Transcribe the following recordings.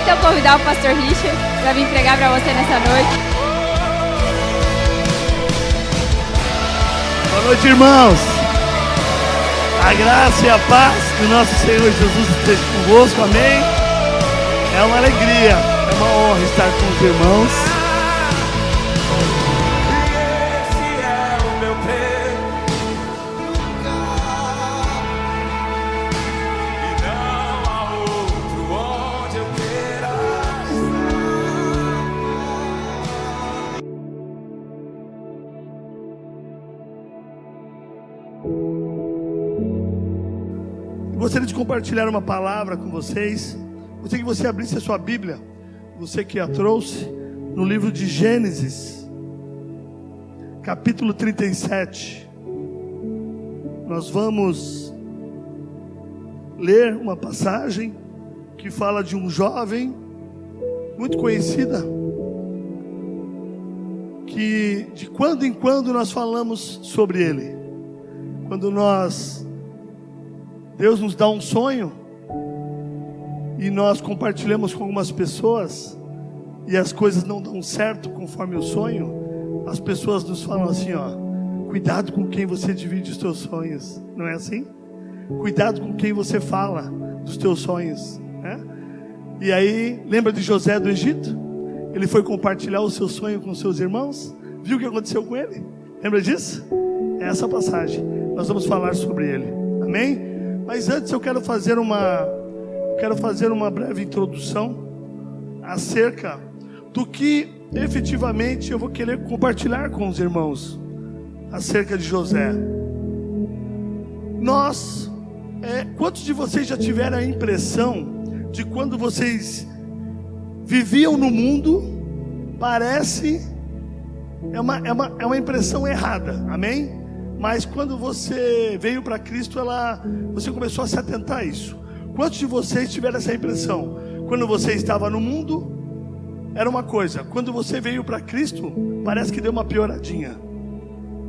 então convidar o pastor Richard para vir pregar para você nessa noite. Boa noite, irmãos. A graça e a paz do nosso Senhor Jesus esteja convosco, amém? É uma alegria, é uma honra estar com os irmãos. Gostaria de compartilhar uma palavra com vocês. Gostaria que você abrisse a sua Bíblia, você que a trouxe, no livro de Gênesis, capítulo 37. Nós vamos ler uma passagem que fala de um jovem muito conhecida, que de quando em quando nós falamos sobre ele. Quando Deus nos dá um sonho e nós compartilhamos com algumas pessoas e as coisas não dão certo conforme o sonho, as pessoas nos falam assim, ó: cuidado com quem você divide os teus sonhos. Não é assim? Cuidado com quem você fala dos teus sonhos, né? E aí, lembra de José do Egito? Ele foi compartilhar o seu sonho com seus irmãos. Viu o que aconteceu com ele? Lembra disso? É essa passagem. Nós vamos falar sobre ele. Amém? Mas antes eu quero fazer uma breve introdução acerca do que efetivamente eu vou querer compartilhar com os irmãos acerca de José. Quantos de vocês já tiveram a impressão de quando vocês viviam no mundo, parece, é uma impressão errada, amém? Mas quando você veio para Cristo, você começou a se atentar a isso. Quantos de vocês tiveram essa impressão? Quando você estava no mundo, era uma coisa. Quando você veio para Cristo, parece que deu uma pioradinha.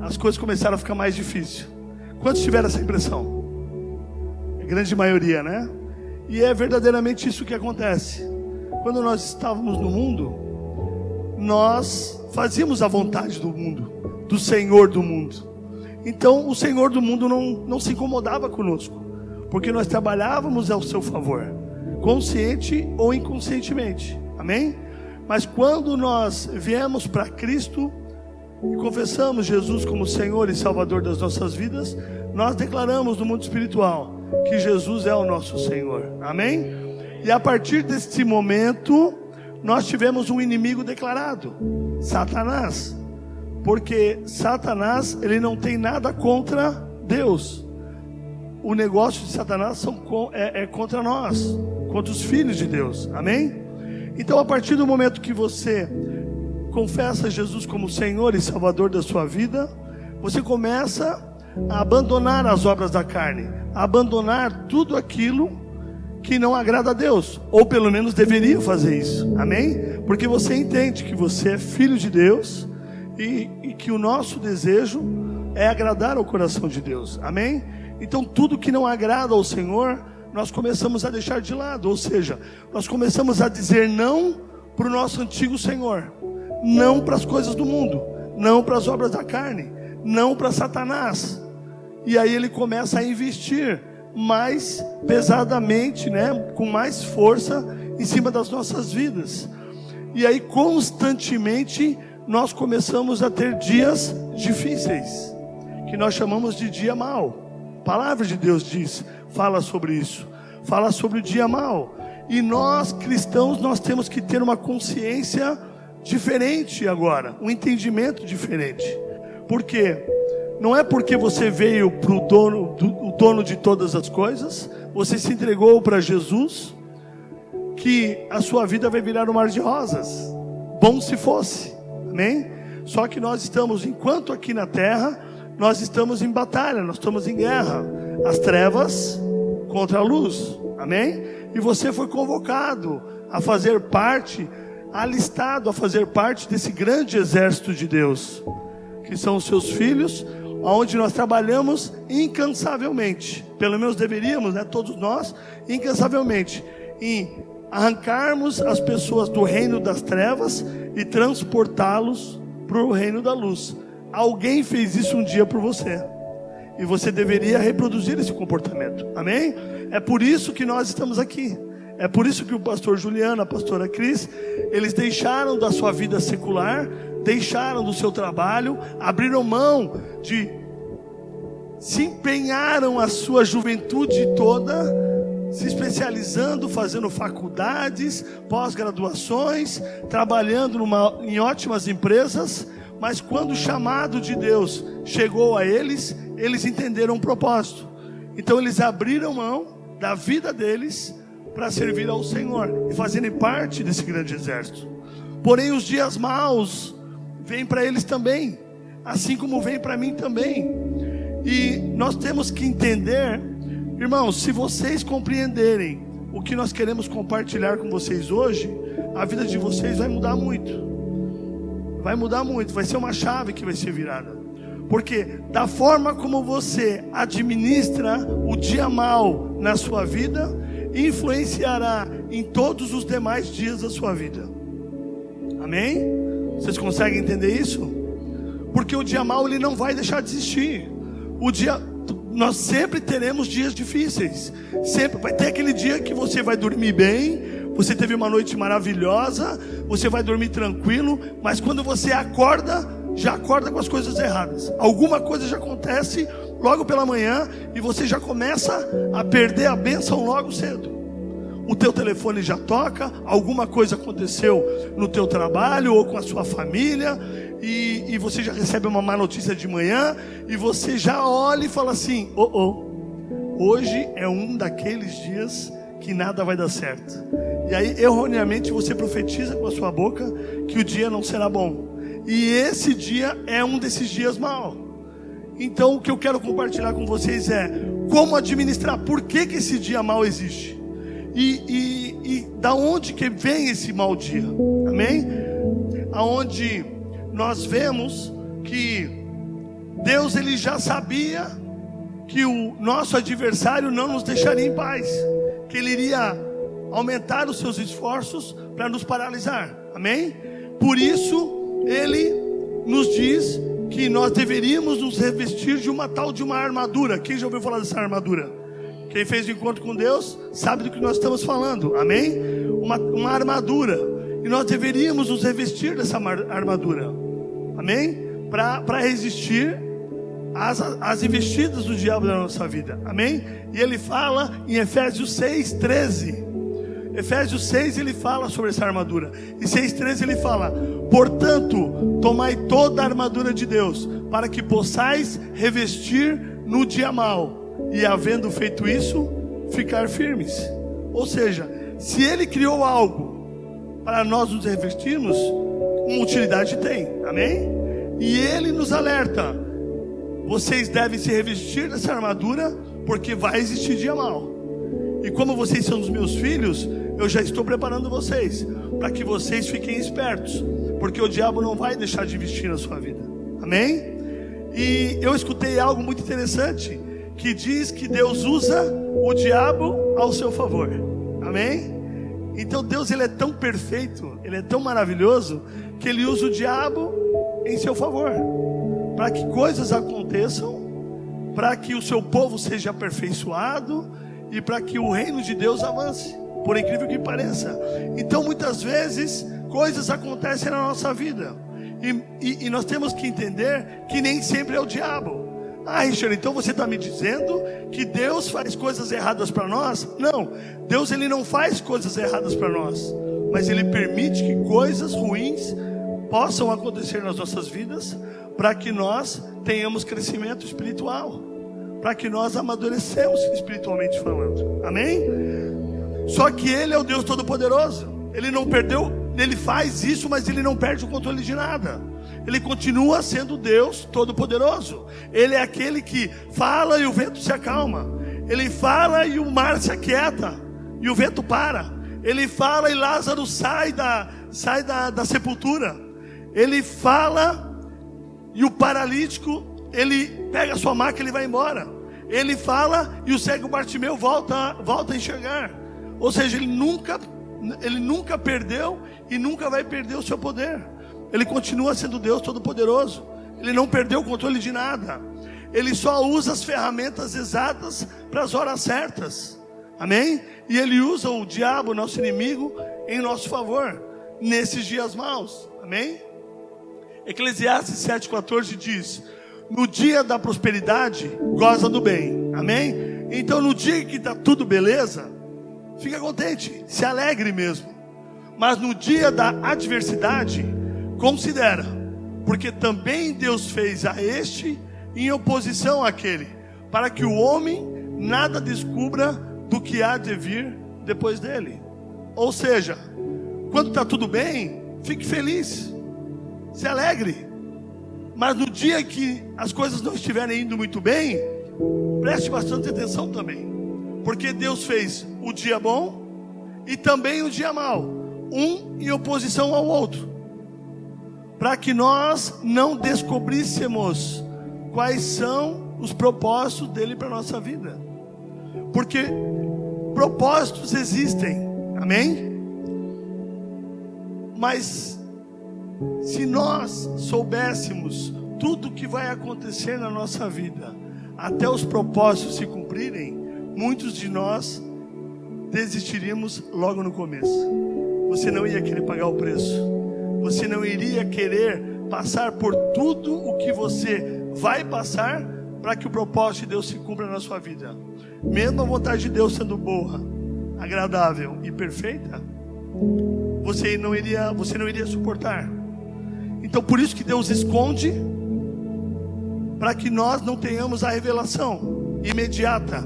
As coisas começaram a ficar mais difíceis. Quantos tiveram essa impressão? A grande maioria, né? E é verdadeiramente isso que acontece. Quando nós estávamos no mundo, nós fazíamos a vontade do mundo, do Senhor do mundo. Então o Senhor do mundo não se incomodava conosco, porque nós trabalhávamos ao seu favor, consciente ou inconscientemente, amém? Mas quando nós viemos para Cristo e confessamos Jesus como Senhor e Salvador das nossas vidas, nós declaramos no mundo espiritual que Jesus é o nosso Senhor, amém? E a partir desse momento nós tivemos um inimigo declarado, Satanás. Porque Satanás, ele não tem nada contra Deus. O negócio de Satanás é contra nós, contra os filhos de Deus, amém? Então a partir do momento que você confessa Jesus como Senhor e Salvador da sua vida, você começa a abandonar as obras da carne, a abandonar tudo aquilo que não agrada a Deus, ou pelo menos deveria fazer isso, amém? Porque você entende que você é filho de Deus, e que o nosso desejo é agradar ao coração de Deus, amém? Então tudo que não agrada ao Senhor, nós começamos a deixar de lado, ou seja, nós começamos a dizer não para o nosso antigo Senhor, não para as coisas do mundo, não para as obras da carne, não para Satanás. E aí ele começa a investir mais pesadamente, né, com mais força em cima das nossas vidas. E aí constantemente nós começamos a ter dias difíceis, que nós chamamos de dia mau. A palavra de Deus fala sobre isso, fala sobre o dia mau. E nós cristãos, nós temos que ter uma consciência diferente agora, um entendimento diferente. Por quê? Não é porque você veio para o dono de todas as coisas, você se entregou para Jesus, que a sua vida vai virar um mar de rosas. Bom se fosse, amém? Só que nós estamos, enquanto aqui na terra, nós estamos em batalha, nós estamos em guerra. As trevas contra a luz, amém? E você foi convocado a fazer parte, alistado a fazer parte desse grande exército de Deus, que são os seus filhos, onde nós trabalhamos incansavelmente, pelo menos deveríamos, né, todos nós, incansavelmente, em arrancarmos as pessoas do reino das trevas e transportá-los para o reino da luz. Alguém fez isso um dia por você, e você deveria reproduzir esse comportamento, amém? É por isso que nós estamos aqui. É por isso que o pastor Juliano, a pastora Cris, eles deixaram da sua vida secular, deixaram do seu trabalho, abriram mão de, se empenharam a sua juventude toda, se especializando, fazendo faculdades, pós-graduações, trabalhando em ótimas empresas. Mas quando o chamado de Deus chegou a eles, eles entenderam o propósito. Então eles abriram mão da vida deles para servir ao Senhor e fazerem parte desse grande exército. Porém os dias maus vêm para eles também, assim como vem para mim também. E nós temos que entender, irmãos, se vocês compreenderem o que nós queremos compartilhar com vocês hoje, a vida de vocês vai mudar muito. Vai mudar muito, vai ser uma chave que vai ser virada. Porque da forma como você administra o dia mau na sua vida, influenciará em todos os demais dias da sua vida. Amém? Vocês conseguem entender isso? Porque o dia mau ele não vai deixar de existir. Nós sempre teremos dias difíceis. Sempre vai ter aquele dia que você vai dormir bem, você teve uma noite maravilhosa, você vai dormir tranquilo, mas quando você acorda, já acorda com as coisas erradas. Alguma coisa já acontece logo pela manhã e você já começa a perder a bênção logo cedo. O teu telefone já toca, alguma coisa aconteceu no teu trabalho ou com a sua família, e você já recebe uma má notícia de manhã, e você já olha e fala assim: hoje é um daqueles dias que nada vai dar certo. E aí erroneamente você profetiza com a sua boca que o dia não será bom, e esse dia é um desses dias maus. Então o que eu quero compartilhar com vocês é como administrar, por que esse dia mau existe, e da onde que vem esse mau dia, amém? Aonde nós vemos que Deus ele já sabia que o nosso adversário não nos deixaria em paz, que ele iria aumentar os seus esforços para nos paralisar, amém? Por isso ele nos diz que nós deveríamos nos revestir de uma armadura. Quem já ouviu falar dessa armadura? Quem fez o encontro com Deus sabe do que nós estamos falando, amém? Uma armadura, e nós deveríamos nos revestir dessa armadura, amém? Para resistir às investidas do diabo na nossa vida, amém? E ele fala em Efésios 6:13. Efésios 6 ele fala sobre essa armadura, e 6:13 ele fala: portanto, tomai toda a armadura de Deus, para que possais revestir no dia mau, e havendo feito isso, ficar firmes. Ou seja, se ele criou algo para nós nos revestirmos, uma utilidade tem, amém? E ele nos alerta: vocês devem se revestir dessa armadura, porque vai existir dia mau. E como vocês são os meus filhos, eu já estou preparando vocês, para que vocês fiquem espertos, porque o diabo não vai deixar de investir na sua vida, amém? E eu escutei algo muito interessante, que diz que Deus usa o diabo ao seu favor, amém? Então Deus ele é tão perfeito, ele é tão maravilhoso, que ele usa o diabo em seu favor, para que coisas aconteçam, para que o seu povo seja aperfeiçoado, e para que o reino de Deus avance, por incrível que pareça. Então muitas vezes coisas acontecem na nossa vida, e nós temos que entender que nem sempre é o diabo. Richard, então você está me dizendo que Deus faz coisas erradas para nós? Não, Deus ele não faz coisas erradas para nós, mas ele permite que coisas ruins possam acontecer nas nossas vidas, para que nós tenhamos crescimento espiritual, para que nós amadurecemos espiritualmente falando, amém? Só que ele é o Deus Todo-Poderoso, ele não perdeu, ele faz isso, mas ele não perde o controle de nada. Ele continua sendo Deus Todo-Poderoso. Ele é aquele que fala e o vento se acalma. Ele fala e o mar se aquieta, e o vento para. Ele fala e Lázaro sai da sepultura. Ele fala e o paralítico, ele pega a sua maca e ele vai embora. Ele fala e o cego Bartimeu volta a enxergar. Ou seja, ele nunca Ele nunca perdeu e nunca vai perder o seu poder. Ele continua sendo Deus Todo-Poderoso. Ele não perdeu o controle de nada. Ele só usa as ferramentas exatas para as horas certas. Amém? E Ele usa o diabo, nosso inimigo, em nosso favor, nesses dias maus. Amém? Eclesiastes 7,14 diz: no dia da prosperidade, goza do bem. Amém? Então no dia que está tudo beleza, fica contente, se alegre mesmo. Mas no dia da adversidade, considera, porque também Deus fez a este em oposição àquele, para que o homem nada descubra do que há de vir depois dele. Ou seja, quando está tudo bem, fique feliz, se alegre. Mas no dia que as coisas não estiverem indo muito bem, preste bastante atenção também, porque Deus fez o dia bom e também o dia mau, um em oposição ao outro, para que nós não descobríssemos quais são os propósitos dele para a nossa vida. Porque propósitos existem, amém? Mas se nós soubéssemos tudo o que vai acontecer na nossa vida, até os propósitos se cumprirem, muitos de nós desistiríamos logo no começo. Você não ia querer pagar o preço. Você não iria querer passar por tudo o que você vai passar para que o propósito de Deus se cumpra na sua vida. Mesmo a vontade de Deus sendo boa, agradável e perfeita, você não iria suportar. Então por isso que Deus esconde, para que nós não tenhamos a revelação imediata.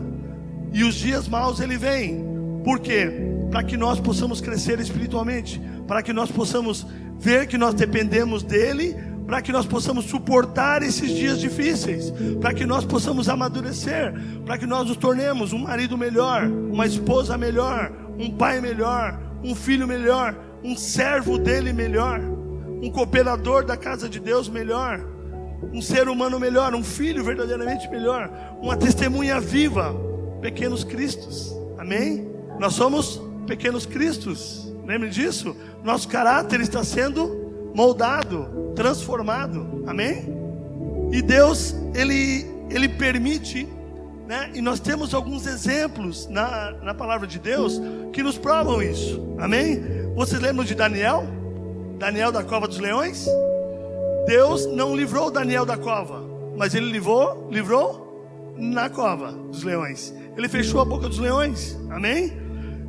E os dias maus ele vem. Por quê? Para que nós possamos crescer espiritualmente, para que nós possamos ver que nós dependemos dele, para que nós possamos suportar esses dias difíceis, para que nós possamos amadurecer, para que nós nos tornemos um marido melhor, uma esposa melhor, um pai melhor, um filho melhor, um servo dele melhor, um cooperador da casa de Deus melhor, um ser humano melhor, um filho verdadeiramente melhor, uma testemunha viva, pequenos cristos. Amém? Nós somos pequenos cristos, lembre disso? Nosso caráter está sendo moldado, transformado, amém? E Deus, Ele permite, né? E nós temos alguns exemplos na palavra de Deus que nos provam isso, amém? Vocês lembram de Daniel? Daniel da cova dos leões? Deus não livrou Daniel da cova, mas Ele livrou na cova dos leões. Ele fechou a boca dos leões, amém?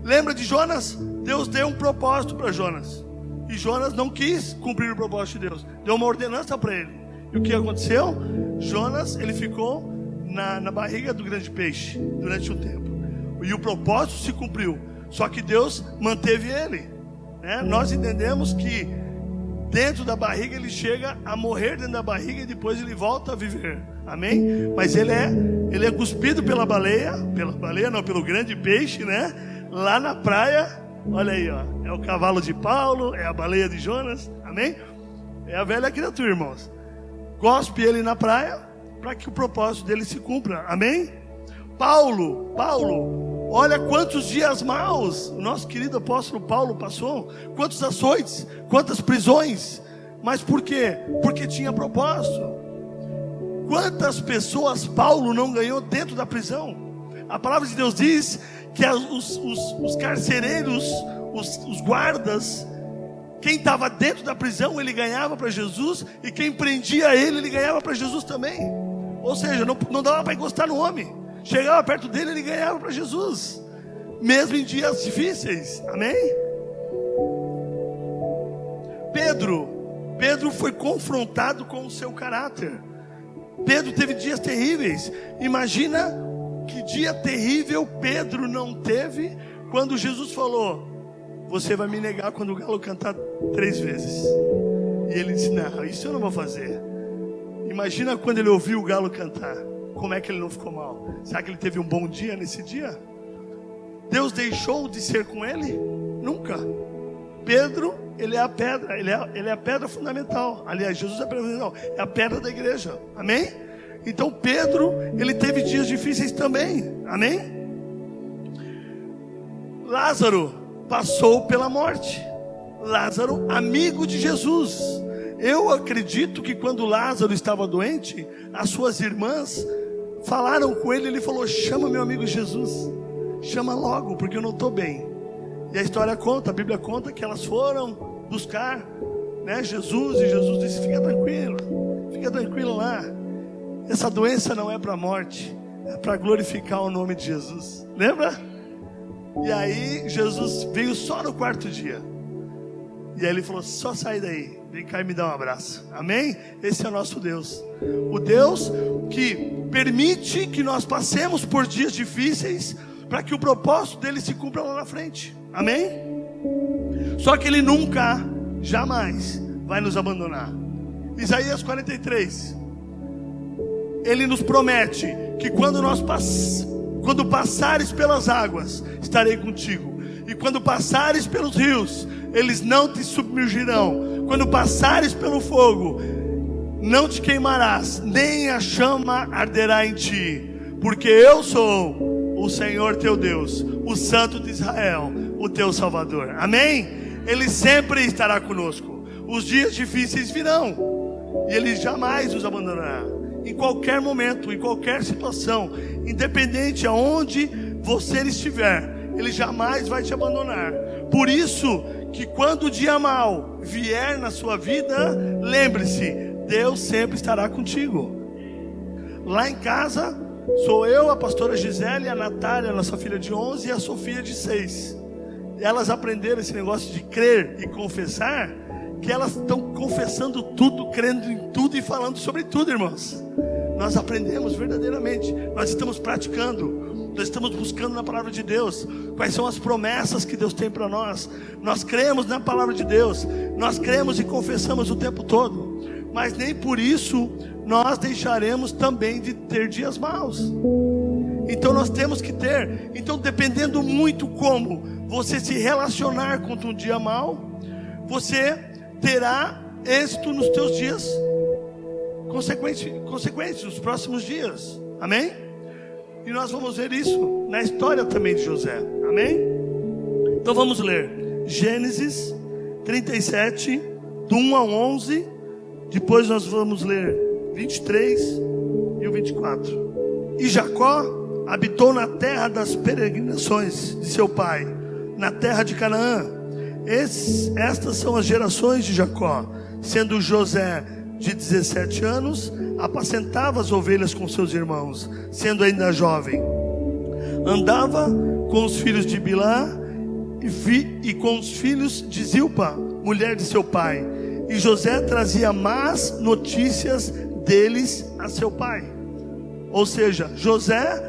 Lembra de Jonas? Deus deu um propósito para Jonas, e Jonas não quis cumprir o propósito de Deus. Deu uma ordenança para ele. E o que aconteceu? Jonas, ele ficou na barriga do grande peixe durante um tempo, e o propósito se cumpriu. Só que Deus manteve ele, né? Nós entendemos que dentro da barriga ele chega a morrer dentro da barriga, e depois ele volta a viver, amém? Mas ele é cuspido pela baleia não, pelo grande peixe, né? Lá na praia, olha aí, ó, é o cavalo de Paulo, é a baleia de Jonas, amém? É a velha criatura, irmãos. Cospe ele na praia, para que o propósito dele se cumpra, amém? Paulo, olha quantos dias maus o nosso querido apóstolo Paulo passou, quantos açoites, quantas prisões, mas por quê? Porque tinha propósito. Quantas pessoas Paulo não ganhou dentro da prisão? A palavra de Deus diz que os carcereiros, os guardas, quem estava dentro da prisão, ele ganhava para Jesus, e quem prendia ele ganhava para Jesus também. Ou seja, não dava para encostar no homem. Chegava perto dele, ele ganhava para Jesus, mesmo em dias difíceis, amém? Pedro foi confrontado com o seu caráter. Pedro teve dias terríveis. Imagina que dia terrível Pedro não teve quando Jesus falou: você vai me negar quando o galo cantar 3 vezes. E ele disse: não, isso eu não vou fazer. Imagina quando ele ouviu o galo cantar, como é que ele não ficou mal? Será que ele teve um bom dia nesse dia? Deus deixou de ser com ele? Nunca. Pedro, ele é a pedra, ele é a pedra fundamental. Aliás, Jesus é a pedra fundamental, é a pedra da igreja, amém? Então Pedro, ele teve dias difíceis também, amém? Lázaro, passou pela morte. Lázaro, amigo de Jesus. Eu acredito que quando Lázaro estava doente, as suas irmãs falaram com ele. Ele falou: chama meu amigo Jesus, chama logo, porque eu não estou bem. E a história conta, a Bíblia conta que elas foram buscar, né, Jesus. E Jesus disse: fica tranquilo lá. Essa doença não é para a morte, é para glorificar o nome de Jesus. Lembra? E aí Jesus veio só no quarto dia. E aí ele falou: só sai daí, vem cá e me dá um abraço. Amém? Esse é o nosso Deus. O Deus que permite que nós passemos por dias difíceis, para que o propósito dele se cumpra lá na frente. Amém? Só que ele nunca, jamais vai nos abandonar. Isaías 43, ele nos promete que quando passares pelas águas, estarei contigo. E quando passares pelos rios, eles não te submergirão. Quando passares pelo fogo, não te queimarás, nem a chama arderá em ti. Porque eu sou o Senhor teu Deus, o Santo de Israel, o teu Salvador. Amém? Ele sempre estará conosco. Os dias difíceis virão, e Ele jamais nos abandonará. Em qualquer momento, em qualquer situação, independente aonde você estiver, Ele jamais vai te abandonar. Por isso que quando o dia mau vier na sua vida, lembre-se, Deus sempre estará contigo. Lá em casa, sou eu, a pastora Gisele, a Natália, nossa filha de 11, e a Sofia de 6. Elas aprenderam esse negócio de crer e confessar, que elas estão confessando tudo, crendo em tudo e falando sobre tudo, irmãos. Nós aprendemos verdadeiramente, nós estamos praticando, nós estamos buscando na palavra de Deus quais são as promessas que Deus tem para nós. Nós cremos na palavra de Deus, nós cremos e confessamos o tempo todo. Mas nem por isso nós deixaremos também de ter dias maus. Então nós temos que ter. Então, dependendo muito como você se relacionar com um dia mau, você terá êxito nos teus dias consequentes, nos próximos dias. Amém? E nós vamos ver isso na história também de José. Amém? Então vamos ler Gênesis 37, do 1 ao 11. Depois nós vamos ler 23 e o 24. E Jacó habitou na terra das peregrinações de seu pai, na terra de Canaã. Estas são as gerações de Jacó. Sendo José de 17 anos, apacentava as ovelhas com seus irmãos, sendo ainda jovem. Andava com os filhos de Bilhá e com os filhos de Zilpa, mulher de seu pai. E José trazia más notícias deles a seu pai. Ou seja, José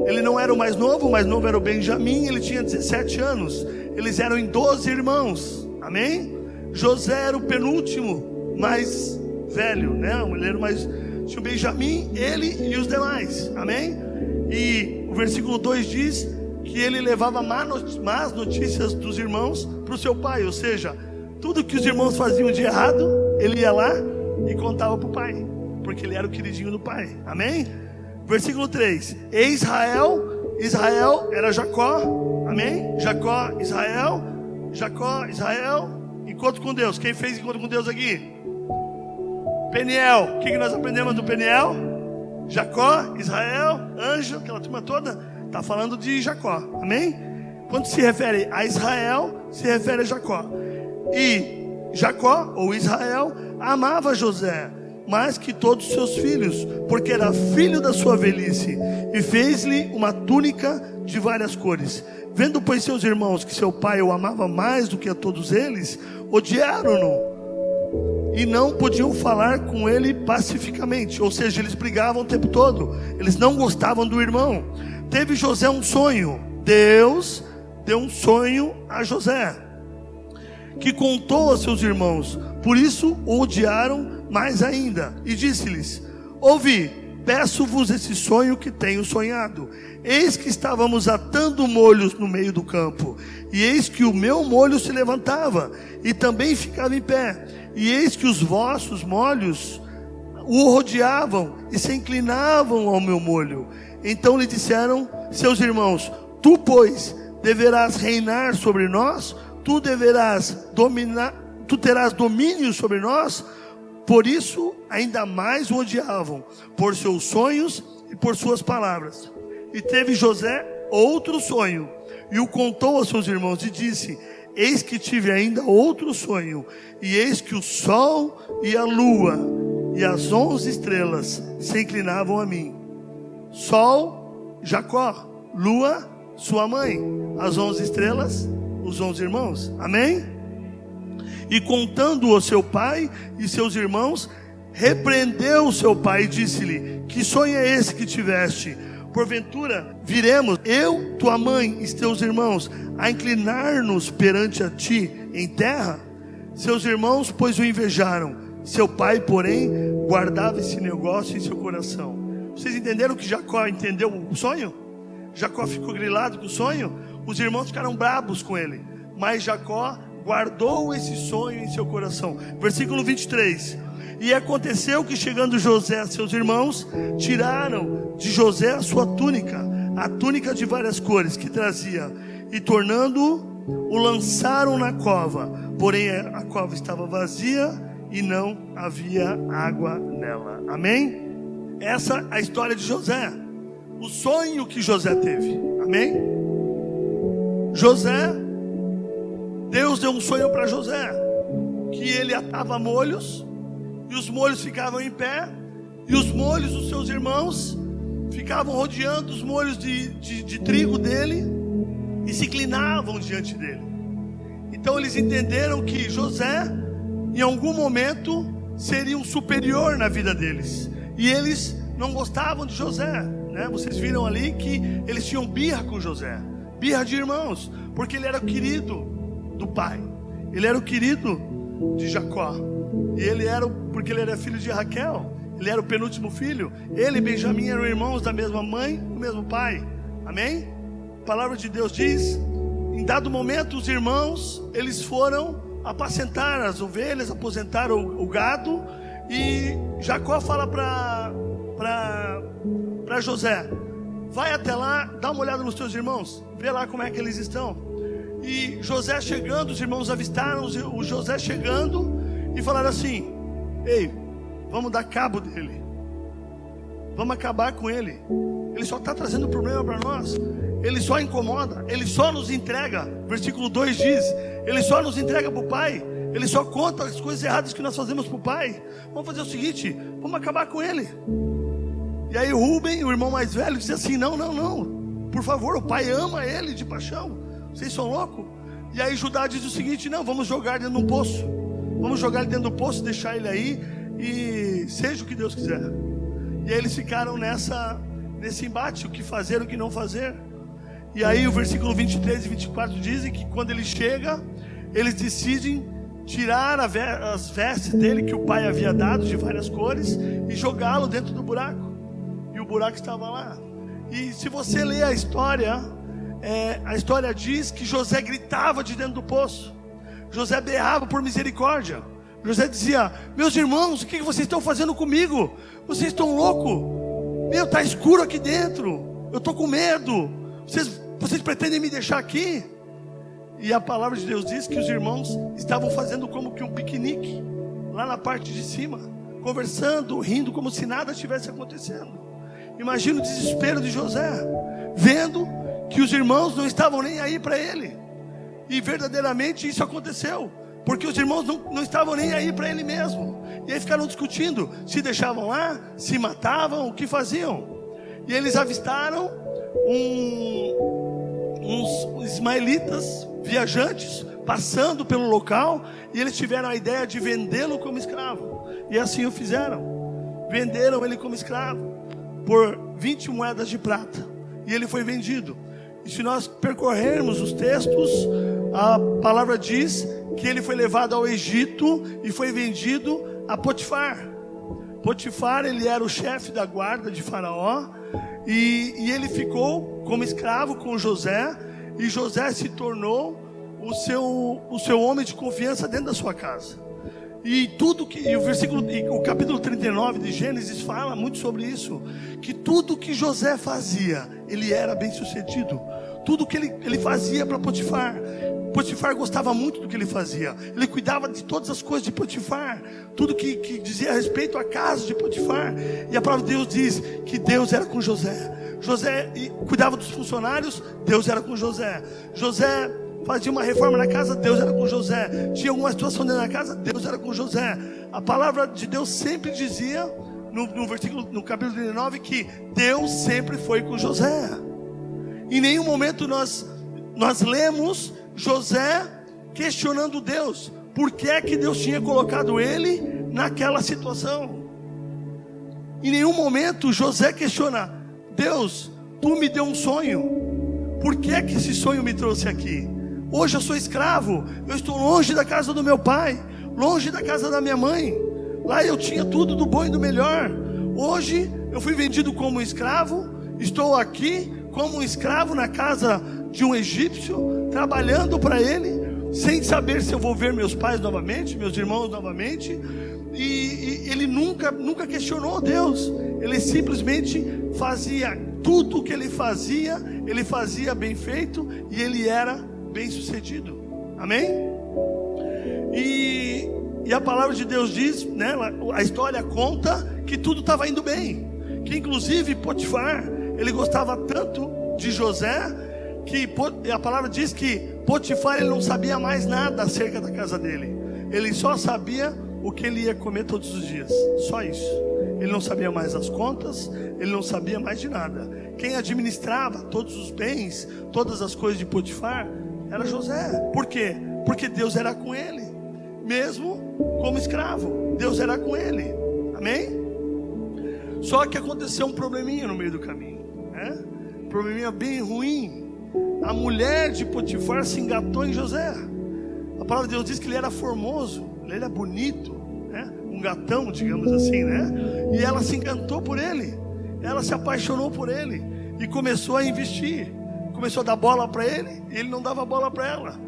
ele não era o mais novo era o Benjamim, ele tinha 17 anos. Eles eram em 12 irmãos. Amém? José era o penúltimo, mais velho, né? Ele era mais... Tinha o Benjamim, ele e os demais. Amém? E o versículo 2 diz que ele levava más notícias dos irmãos para o seu pai. Ou seja, tudo que os irmãos faziam de errado, ele ia lá e contava para o pai, porque ele era o queridinho do pai. Amém? Versículo 3. Israel era Jacó. Amém? Jacó, Israel. Encontro com Deus. Quem fez encontro com Deus aqui? Peniel. O que nós aprendemos do Peniel? Jacó, Israel, anjo, aquela turma toda. Está falando de Jacó. Amém? Quando se refere a Israel, se refere a Jacó. E Jacó, ou Israel, amava José mais que todos os seus filhos, porque era filho da sua velhice, e fez-lhe uma túnica de várias cores. Vendo, pois, seus irmãos que seu pai o amava mais do que a todos eles, odiaram-no e não podiam falar com ele pacificamente. Ou seja, eles brigavam o tempo todo, eles não gostavam do irmão. Teve José um sonho. Deus deu um sonho a José, que contou a seus irmãos. Por isso o odiaram mais ainda. E disse-lhes: ouvi, peço-vos esse sonho que tenho sonhado. Eis que estávamos atando molhos no meio do campo, e eis que o meu molho se levantava e também ficava em pé, e eis que os vossos molhos o rodeavam e se inclinavam ao meu molho. Então lhe disseram seus irmãos: tu, pois, deverás reinar sobre nós, tu terás domínio sobre nós. Por isso ainda mais o odiavam, por seus sonhos e por suas palavras. E teve José outro sonho, e o contou aos seus irmãos, e disse: eis que tive ainda outro sonho, e eis que o sol e a lua e as 11 estrelas se inclinavam a mim. Sol, Jacó; lua, sua mãe; as 11 estrelas, os 11 irmãos. Amém? E contando ao seu pai e seus irmãos, repreendeu o seu pai e disse-lhe: que sonho é esse que tiveste? Porventura viremos, eu, tua mãe e teus irmãos, a inclinar-nos perante a ti em terra? Seus irmãos, pois, o invejaram. Seu pai, porém, guardava esse negócio em seu coração. Vocês entenderam que Jacó entendeu o sonho? Jacó ficou grilado com o sonho. Os irmãos ficaram bravos com ele, mas Jacó guardou esse sonho em seu coração. Versículo 23. E aconteceu que, chegando José a seus irmãos, tiraram de José a sua túnica, a túnica de várias cores que trazia, e tornando-o, o lançaram na cova. Porém a cova estava vazia e não havia água nela. Amém? Essa é a história de José, o sonho que José teve. Amém? José, Deus deu um sonho para José, que ele atava molhos, e os molhos ficavam em pé, e os molhos dos seus irmãos ficavam rodeando os molhos de trigo dele, e se inclinavam diante dele. Então eles entenderam que José, em algum momento, seria um superior na vida deles, e eles não gostavam de José, né? Vocês viram ali que eles tinham birra com José, birra de irmãos, porque ele era o querido do pai, ele era o querido de Jacó, e porque ele era filho de Raquel, ele era o penúltimo filho. Ele e Benjamim eram irmãos da mesma mãe, do mesmo pai. Amém? A palavra de Deus diz, em dado momento os irmãos, eles foram apacentar as ovelhas, aposentar o gado, e Jacó fala para José: vai até lá, dá uma olhada nos teus irmãos, vê lá como é que eles estão. E José chegando, os irmãos avistaram o José chegando e falaram assim: ei, vamos dar cabo dele, vamos acabar com ele. Ele só está trazendo problema para nós, ele só incomoda, ele só nos entrega. Versículo 2 diz: ele só nos entrega para o pai, ele só conta as coisas erradas que nós fazemos para o pai. Vamos fazer o seguinte, vamos acabar com ele. E aí Rubem, o irmão mais velho, disse assim: não, por favor, o pai ama ele de paixão, vocês são loucos. E aí Judá diz o seguinte: não, vamos jogar dentro de um poço, vamos jogar ele dentro do poço, deixar ele aí, e seja o que Deus quiser. E aí eles ficaram nesse embate, o que fazer, o que não fazer. E aí o versículo 23 e 24 dizem que quando ele chega, eles decidem tirar as vestes dele, que o pai havia dado, de várias cores, e jogá-lo dentro do buraco. E o buraco estava lá. E se você ler a história diz que José gritava de dentro do poço, José berrava por misericórdia. José dizia: meus irmãos, o que vocês estão fazendo comigo? Vocês estão loucos? Meu, está escuro aqui dentro, eu estou com medo, vocês pretendem me deixar aqui? E a palavra de Deus diz que os irmãos estavam fazendo como que um piquenique lá na parte de cima, conversando, rindo, como se nada estivesse acontecendo. Imagina o desespero de José, vendo que os irmãos não estavam nem aí para ele. E verdadeiramente isso aconteceu, porque os irmãos não estavam nem aí para ele mesmo. E aí ficaram discutindo, se deixavam lá, se matavam, o que faziam. E eles avistaram uns ismaelitas viajantes passando pelo local, e eles tiveram a ideia de vendê-lo como escravo. E assim o fizeram, venderam ele como escravo por 20 moedas de prata, e ele foi vendido. E se nós percorrermos os textos, a palavra diz que ele foi levado ao Egito e foi vendido a Potifar. Potifar, ele era o chefe da guarda de Faraó, e ele ficou como escravo com José, e José se tornou o seu homem de confiança dentro da sua casa. E o capítulo 39 de Gênesis fala muito sobre isso, que tudo que José fazia, ele era bem sucedido. tudo que ele fazia para Potifar. Potifar gostava muito do que ele fazia. Ele cuidava de todas as coisas de Potifar, tudo que dizia a respeito à casa de Potifar. E a palavra de Deus diz que Deus era com José. José cuidava dos funcionários, Deus era com José. José fazia uma reforma na casa, Deus era com José. Tinha alguma situação dentro da casa, Deus era com José. A palavra de Deus sempre dizia no capítulo 39 que Deus sempre foi com José. Em nenhum momento nós lemos José questionando Deus, por que é que Deus tinha colocado ele naquela situação. Em nenhum momento José questiona: Deus, tu me deu um sonho, por que é que esse sonho me trouxe aqui? Hoje eu sou escravo, eu estou longe da casa do meu pai, longe da casa da minha mãe. Lá eu tinha tudo do bom e do melhor. Hoje eu fui vendido como escravo, estou aqui como um escravo na casa de um egípcio, trabalhando para ele, sem saber se eu vou ver meus pais novamente, meus irmãos novamente. E ele nunca questionou Deus. Ele simplesmente fazia tudo o que ele fazia bem feito, e ele era bem sucedido. Amém? E a palavra de Deus diz, né, a história conta que tudo estava indo bem, que inclusive Potifar, ele gostava tanto de José, que a palavra diz que Potifar, ele não sabia mais nada acerca da casa dele. Ele só sabia o que ele ia comer todos os dias, só isso. Ele não sabia mais as contas, ele não sabia mais de nada. Quem administrava todos os bens, todas as coisas de Potifar, era José. Por quê? Porque Deus era com ele, mesmo como escravo, Deus era com ele. Amém? Só que aconteceu um probleminha no meio do caminho, né? Um probleminha bem ruim. A mulher de Potifar se engatou em José. A palavra de Deus diz que ele era formoso, ele era bonito, né? Um gatão, digamos assim, né? E ela se encantou por ele, ela se apaixonou por ele e começou a investir. Começou a dar bola para ele, e ele não dava bola para ela,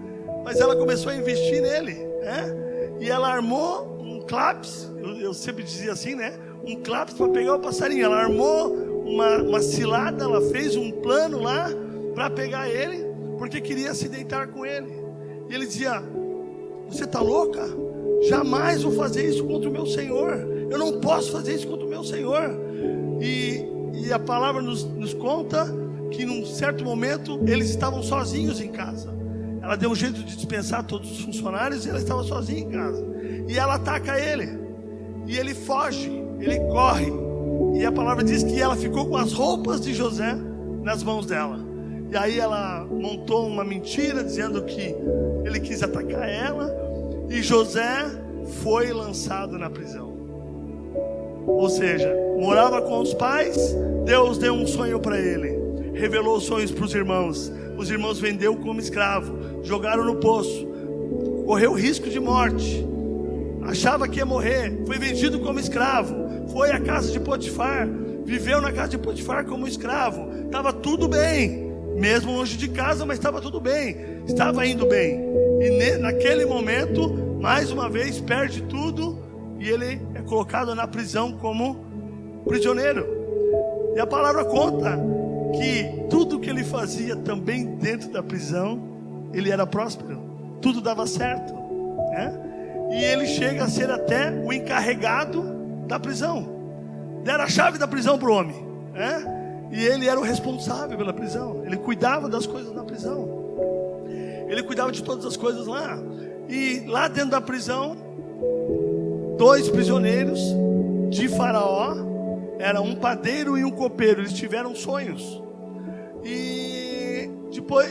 mas ela começou a investir nele, né? E ela armou um claps, eu sempre dizia assim, né? Um claps para pegar o passarinho. Ela armou uma cilada, ela fez um plano lá para pegar ele, porque queria se deitar com ele. E ele dizia: você está louca? Jamais vou fazer isso contra o meu Senhor. Eu não posso fazer isso contra o meu Senhor. E a palavra nos conta que num certo momento eles estavam sozinhos em casa. Ela deu um jeito de dispensar todos os funcionários e ela estava sozinha em casa. E ela ataca ele, e ele foge, ele corre. E a palavra diz que ela ficou com as roupas de José nas mãos dela. E aí ela montou uma mentira dizendo que ele quis atacar ela, e José foi lançado na prisão. Ou seja, morava com os pais. Deus deu um sonho para ele, revelou os sonhos para os irmãos vendeu como escravo, jogaram no poço, correu risco de morte, achava que ia morrer, foi vendido como escravo, foi à casa de Potifar, viveu na casa de Potifar como escravo. Estava tudo bem, mesmo longe de casa, mas estava tudo bem, estava indo bem. E naquele momento, mais uma vez, perde tudo, e ele é colocado na prisão como prisioneiro. E a palavra conta que tudo que ele fazia também dentro da prisão, ele era próspero, tudo dava certo, né? E ele chega a ser até o encarregado da prisão. Deram a chave da prisão para o homem, né? E ele era o responsável pela prisão. Ele cuidava das coisas na prisão, ele cuidava de todas as coisas lá. E lá dentro da prisão, 2 prisioneiros de Faraó, era um padeiro e um copeiro, eles tiveram sonhos. E depois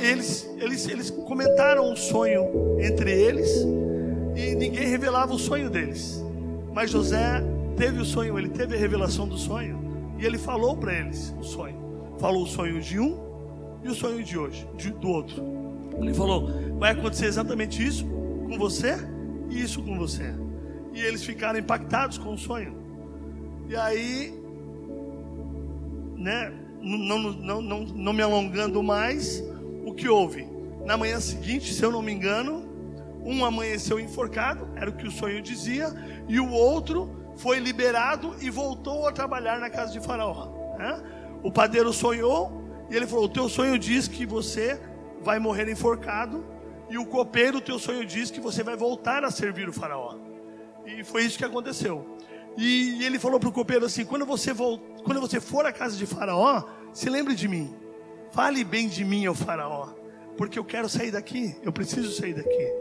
eles comentaram o sonho entre eles, e ninguém revelava o sonho deles. Mas José teve o sonho, ele teve a revelação do sonho, e ele falou para eles o sonho. Falou o sonho de um e o sonho de hoje, do outro. Ele falou: vai acontecer exatamente isso com você e isso com você. E eles ficaram impactados com o sonho. E aí, né, não me alongando mais, o que houve? Na manhã seguinte, se eu não me engano, um amanheceu enforcado, era o que o sonho dizia, e o outro foi liberado e voltou a trabalhar na casa de Faraó, né? O padeiro sonhou E ele falou: o teu sonho diz que você vai morrer enforcado, e o copeiro, o teu sonho diz que você vai voltar a servir o faraó. E foi isso que aconteceu. E ele falou para o copeiro assim: quando você for à casa de faraó, se lembre de mim, fale bem de mim ao faraó, porque eu quero sair daqui, eu preciso sair daqui.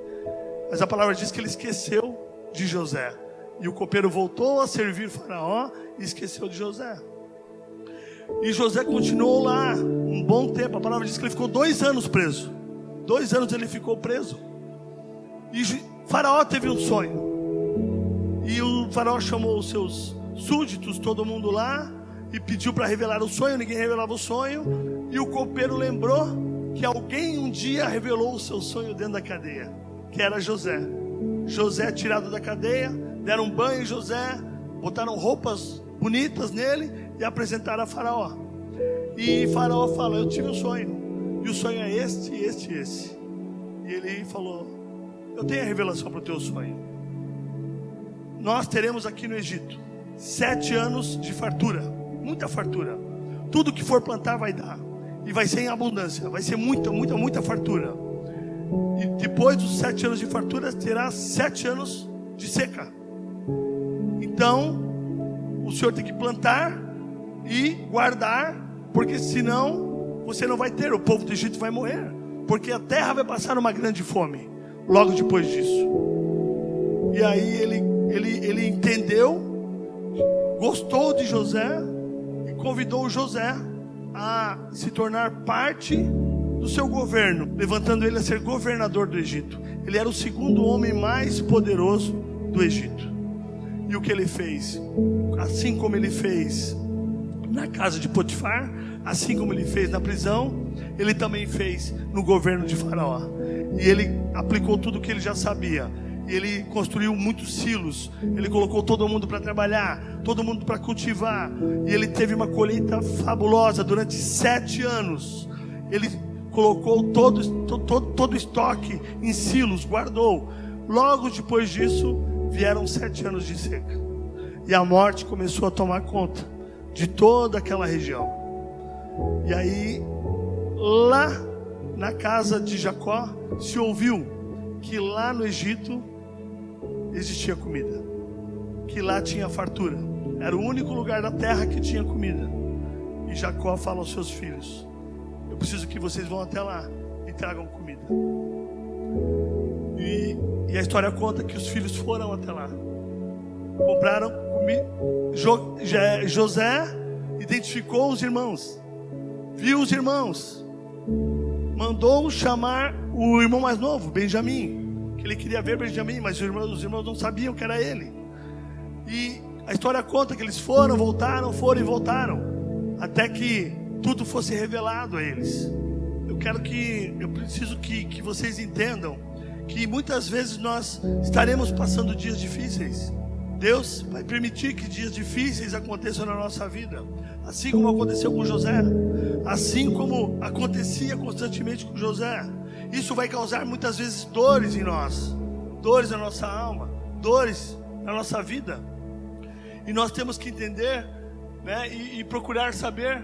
Mas a palavra diz que ele esqueceu de José, e o copeiro voltou a servir faraó e esqueceu de José. E José continuou lá um bom tempo. A palavra diz que ele ficou 2 anos preso. 2 anos ele ficou preso. E faraó teve um sonho, e o faraó chamou os seus súditos, todo mundo lá, e pediu para revelar o sonho. Ninguém revelava o sonho. E o copeiro lembrou que alguém um dia revelou o seu sonho dentro da cadeia, que era José. José tirado da cadeia, deram um banho em José, botaram roupas bonitas nele e apresentaram a faraó. E faraó fala: eu tive um sonho, e o sonho é este, este e esse. E ele falou: eu tenho a revelação para o teu sonho. Nós teremos aqui no Egito 7 anos de fartura, muita fartura. Tudo que for plantar vai dar, e vai ser em abundância, vai ser muita fartura. E depois dos 7 anos de fartura, terá 7 anos de seca. Então o Senhor tem que plantar e guardar, porque senão você não vai ter, o povo do Egito vai morrer, porque a terra vai passar uma grande fome logo depois disso. E aí ele entendeu, gostou de José e convidou José a se tornar parte do seu governo, levantando ele a ser governador do Egito. Ele era o 2º homem mais poderoso do Egito. E o que ele fez? Assim como ele fez na casa de Potifar, assim como ele fez na prisão, ele também fez no governo de Faraó. E ele aplicou tudo o que ele já sabia. E ele construiu muitos silos. Ele colocou todo mundo para trabalhar, todo mundo para cultivar. E ele teve uma colheita fabulosa durante 7 anos. Ele colocou todo o estoque em silos, guardou. Logo depois disso, vieram 7 anos de seca. E a morte começou a tomar conta de toda aquela região. E aí, lá na casa de Jacó, se ouviu que lá no Egito existia comida, que lá tinha fartura. Era o único lugar da terra que tinha comida. E Jacó fala aos seus filhos: eu preciso que vocês vão até lá e tragam comida. E a história conta que os filhos foram até lá, compraram comida. José identificou os irmãos, viu os irmãos, mandou chamar o irmão mais novo, Benjamim, que ele queria ver Benjamim, mas os irmãos não sabiam que era ele. E a história conta que eles foram e voltaram, até que tudo fosse revelado a eles. Eu preciso que vocês entendam que muitas vezes nós estaremos passando dias difíceis. Deus vai permitir que dias difíceis aconteçam na nossa vida, assim como aconteceu com José, assim como acontecia constantemente com José. Isso vai causar muitas vezes dores em nós, dores na nossa alma, dores na nossa vida. E nós temos que entender, né, e procurar saber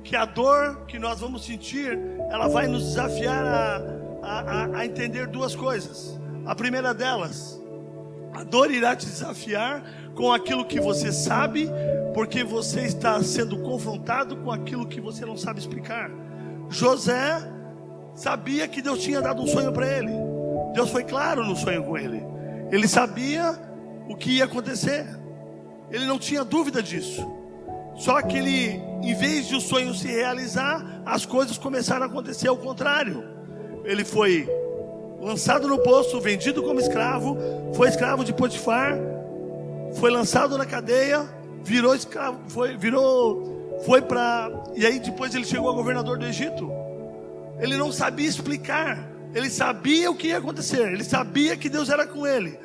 que a dor que nós vamos sentir, ela vai nos desafiar a entender 2 coisas. A primeira delas: a dor irá te desafiar com aquilo que você sabe, porque você está sendo confrontado com aquilo que você não sabe explicar. José sabia que Deus tinha dado um sonho para ele. Deus foi claro no sonho com ele. Ele sabia o que ia acontecer. Ele não tinha dúvida disso. Só que ele, em vez de o sonho se realizar, as coisas começaram a acontecer ao contrário. Ele foi lançado no poço, vendido como escravo, foi escravo de Potifar, foi lançado na cadeia, virou escravo, e aí depois ele chegou a governador do Egito. Ele não sabia explicar, ele sabia o que ia acontecer, ele sabia que Deus era com ele,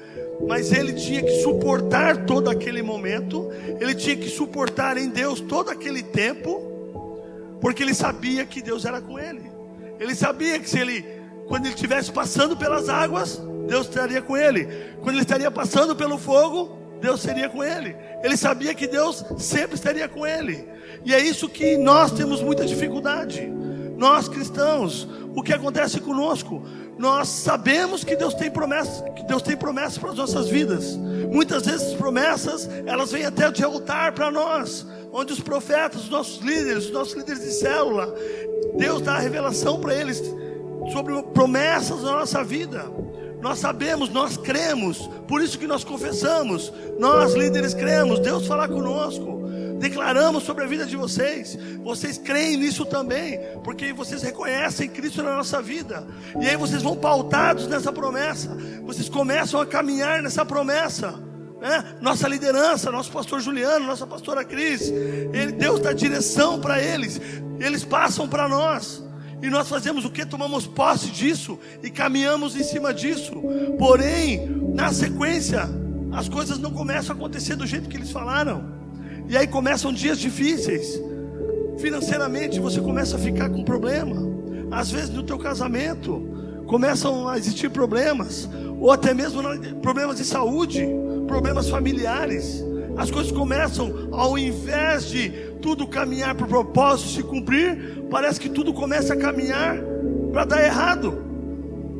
mas ele tinha que suportar todo aquele momento, ele tinha que suportar em Deus todo aquele tempo, porque ele sabia que Deus era com ele. Ele sabia que quando ele estivesse passando pelas águas, Deus estaria com ele. Quando ele estaria passando pelo fogo, Deus seria com ele. Ele sabia que Deus sempre estaria com ele. E é isso que nós temos muita dificuldade. Nós cristãos, o que acontece conosco? Nós sabemos que Deus tem promessas, para as nossas vidas. Muitas vezes promessas, elas vêm até de altar para nós, onde os profetas, os nossos líderes de célula, Deus dá a revelação para eles sobre promessas na nossa vida. Nós sabemos, nós cremos, por isso que nós confessamos, nós líderes cremos, Deus fala conosco, declaramos sobre a vida de vocês creem nisso também, porque vocês reconhecem Cristo na nossa vida, e aí vocês vão pautados nessa promessa, vocês começam a caminhar nessa promessa, né? Nossa liderança, nosso pastor Juliano, nossa pastora Cris, Deus dá direção para eles passam para nós, e nós fazemos o que? Tomamos posse disso e caminhamos em cima disso. Porém, na sequência, as coisas não começam a acontecer do jeito que eles falaram. E aí começam dias difíceis. Financeiramente você começa a ficar com problema. Às vezes no teu casamento começam a existir problemas, ou até mesmo problemas de saúde, problemas familiares. As coisas começam, ao invés de tudo caminhar para o propósito se cumprir, parece que tudo começa a caminhar para dar errado.